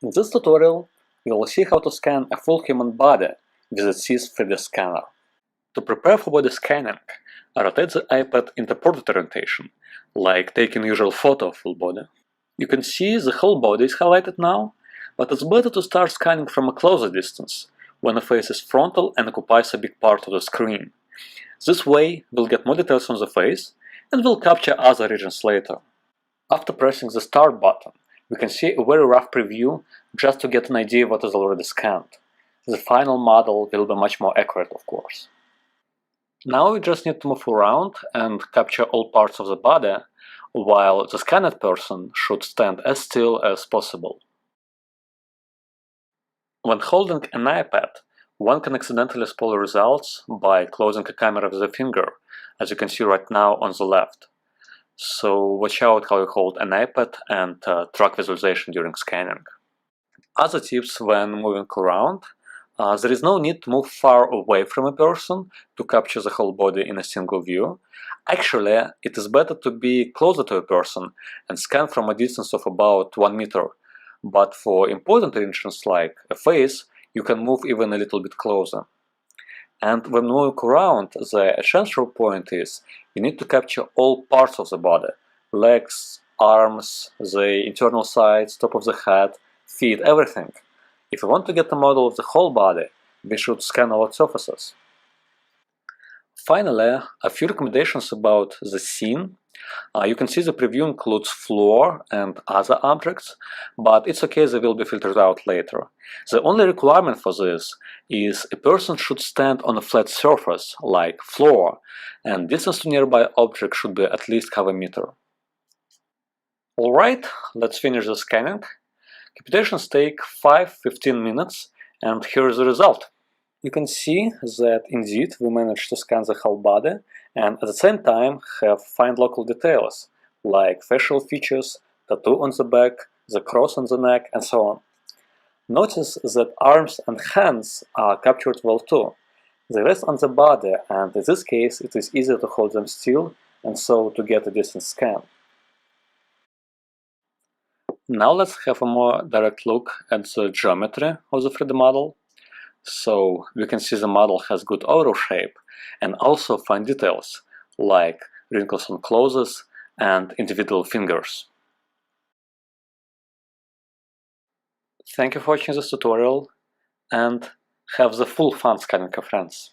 In this tutorial, you will see how to scan a full human body with the CIS 3D scanner. To prepare for body scanning, rotate the iPad into portrait orientation, like taking usual photo of full body. You can see the whole body is highlighted now, but it's better to start scanning from a closer distance, when the face is frontal and occupies a big part of the screen. This way, we'll get more details on the face, and we'll capture other regions later. After pressing the Start button, we can see a very rough preview just to get an idea of what is already scanned. The final model will be much more accurate, of course. Now we just need to move around and capture all parts of the body, while the scanned person should stand as still as possible. When holding an iPad, one can accidentally spoil results by closing a camera with a finger, as you can see right now on the left. So watch out how you hold an iPad and track visualization during scanning. Other tips when moving around: there is no need to move far away from a person to capture the whole body in a single view. Actually, it is better to be closer to a person and scan from a distance of about 1 meter. But for important regions like a face, you can move even a little bit closer. And when moving around, the essential point is you need to capture all parts of the body: legs, arms, the internal sides, top of the head, feet, everything. If you want to get a model of the whole body, we should scan all its surfaces. Finally, a few recommendations about the scene. You can see the preview includes floor and other objects, but it's okay, they will be filtered out later. The only requirement for this is a person should stand on a flat surface, like floor, and distance to nearby object should be at least half a meter. Alright, let's finish the scanning. Computations take 5–15 minutes, and here is the result. You can see that indeed we managed to scan the whole body and at the same time have fine local details like facial features, tattoo on the back, the cross on the neck, and so on. Notice that arms and hands are captured well too. They rest on the body, and in this case it is easier to hold them still and so to get a decent scan. Now let's have a more direct look at the geometry of the 3D model. So we can see the model has good overall shape and also fine details like wrinkles on clothes and individual fingers. Thank you for watching this tutorial and have the full fun scanning your friends.